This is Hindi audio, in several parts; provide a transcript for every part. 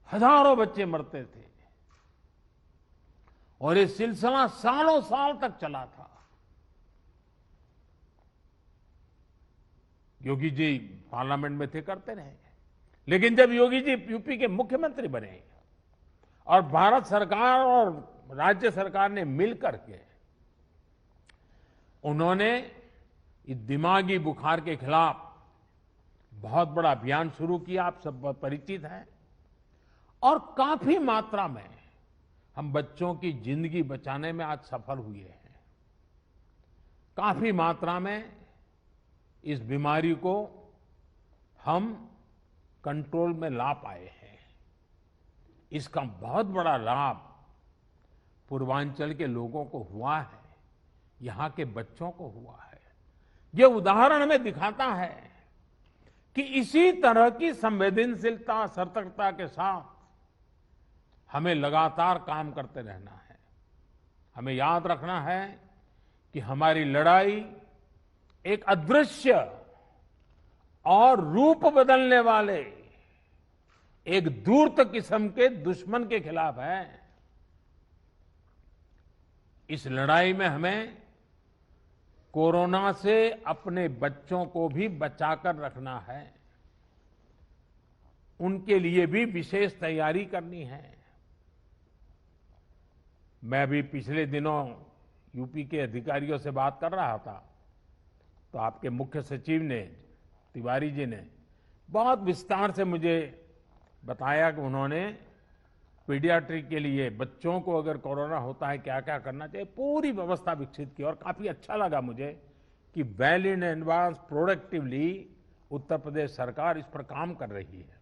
हजारों बच्चे मरते थे और ये सिलसिला सालों साल तक चला था। योगी जी पार्लियामेंट में थे, करते रहे। लेकिन जब योगी जी यूपी के मुख्यमंत्री बने और भारत सरकार और राज्य सरकार ने मिलकर के उन्होंने इस दिमागी बुखार के खिलाफ बहुत बड़ा अभियान शुरू किया, आप सब परिचित हैं, और काफी मात्रा में हम बच्चों की जिंदगी बचाने में आज सफल हुए हैं। काफी मात्रा में इस बीमारी को हम कंट्रोल में ला पाए हैं। इसका बहुत बड़ा लाभ पूर्वांचल के लोगों को हुआ है, यहां के बच्चों को हुआ है। ये उदाहरण हमें दिखाता है कि इसी तरह की संवेदनशीलता, सतर्कता के साथ हमें लगातार काम करते रहना है। हमें याद रखना है कि हमारी लड़ाई एक अदृश्य और रूप बदलने वाले एक दूरत किस्म के दुश्मन के खिलाफ है। इस लड़ाई में हमें कोरोना से अपने बच्चों को भी बचाकर रखना है, उनके लिए भी विशेष तैयारी करनी है। मैं भी पिछले दिनों यूपी के अधिकारियों से बात कर रहा था, तो आपके मुख्य सचिव ने, तिवारी जी ने बहुत विस्तार से मुझे बताया कि उन्होंने पीडियाट्रिक के लिए बच्चों को अगर कोरोना होता है क्या क्या करना चाहिए, पूरी व्यवस्था विकसित की। और काफी अच्छा लगा मुझे कि well in advance productively Uttar Pradesh सरकार इस पर काम कर रही है।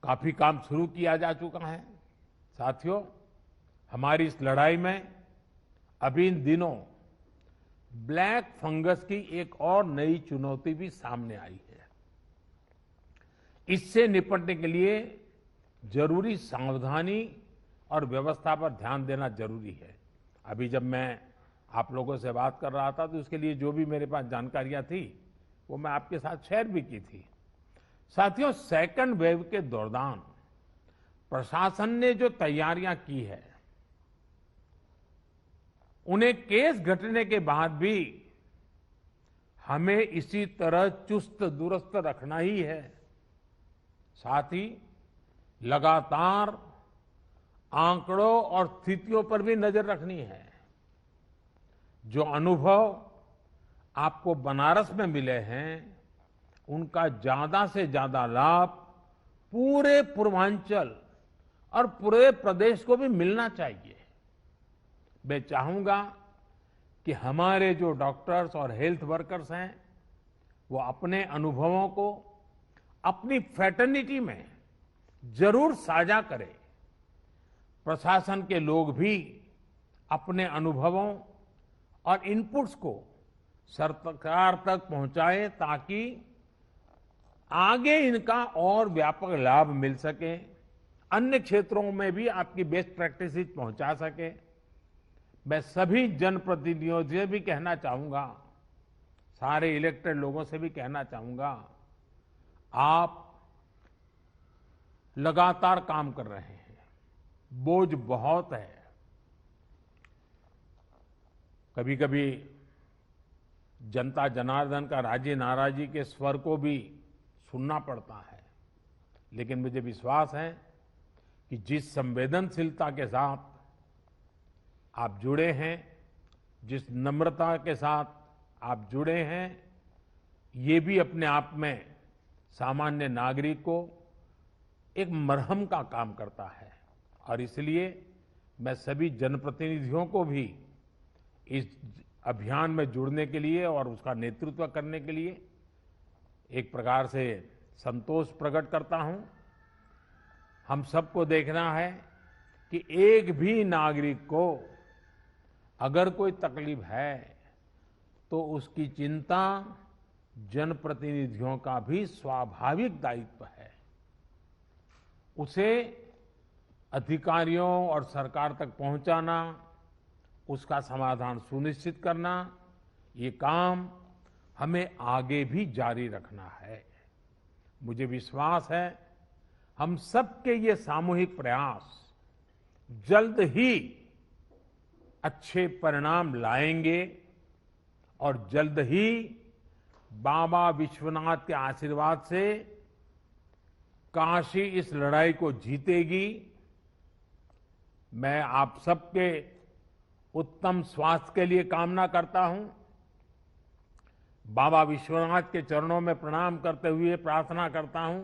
काफी काम शुरू किया जा चुका है। साथियों, हमारी इस लड़ाई में अभी इन दिनों ब्लैक फंगस की एक और नई चुनौती भी सामने आई है। इससे निपटने के लिए जरूरी सावधानी और व्यवस्था पर ध्यान देना जरूरी है। अभी जब मैं आप लोगों से बात कर रहा था तो उसके लिए जो भी मेरे पास जानकारियां थी वो मैं आपके साथ शेयर भी की थी। साथियों, सेकंड वेव के दौरान प्रशासन ने जो तैयारियां की है, उन्हें केस घटने के बाद भी हमें इसी तरह चुस्त दुरुस्त रखना ही है। साथ ही लगातार आंकड़ों और स्थितियों पर भी नजर रखनी है। जो अनुभव आपको बनारस में मिले हैं, उनका ज्यादा से ज्यादा लाभ पूरे पूर्वांचल और पूरे प्रदेश को भी मिलना चाहिए। मैं चाहूंगा कि हमारे जो डॉक्टर्स और हेल्थ वर्कर्स हैं, वो अपने अनुभवों को अपनी फ्रेटर्निटी में जरूर साझा करें। प्रशासन के लोग भी अपने अनुभवों और इनपुट्स को सरकार तक पहुंचाएं ताकि आगे इनका और व्यापक लाभ मिल सके, अन्य क्षेत्रों में भी आपकी बेस्ट प्रैक्टिसेस पहुंचा सके। मैं सभी जनप्रतिनिधियों से भी कहना चाहूंगा, सारे इलेक्टेड लोगों से भी कहना चाहूंगा, आप लगातार काम कर रहे हैं, बोझ बहुत है। कभी कभी जनता जनार्दन का राजी नाराजी के स्वर को भी सुनना पड़ता है, लेकिन मुझे विश्वास है कि जिस संवेदनशीलता के साथ आप जुड़े हैं, जिस नम्रता के साथ आप जुड़े हैं, ये भी अपने आप में सामान्य नागरिक को एक मरहम का काम करता है। और इसलिए मैं सभी जनप्रतिनिधियों को भी इस अभियान में जुड़ने के लिए और उसका नेतृत्व करने के लिए एक प्रकार से संतोष प्रकट करता हूं। हम सबको देखना है कि एक भी नागरिक को अगर कोई तकलीफ है तो उसकी चिंता जनप्रतिनिधियों का भी स्वाभाविक दायित्व है। उसे अधिकारियों और सरकार तक पहुंचाना, उसका समाधान सुनिश्चित करना, ये काम हमें आगे भी जारी रखना है। मुझे विश्वास है हम सबके ये सामूहिक प्रयास जल्द ही अच्छे परिणाम लाएंगे और जल्द ही बाबा विश्वनाथ के आशीर्वाद से काशी इस लड़ाई को जीतेगी। मैं आप सबके उत्तम स्वास्थ्य के लिए कामना करता हूं। बाबा विश्वनाथ के चरणों में प्रणाम करते हुए प्रार्थना करता हूं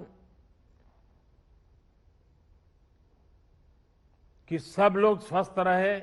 कि सब लोग स्वस्थ रहे,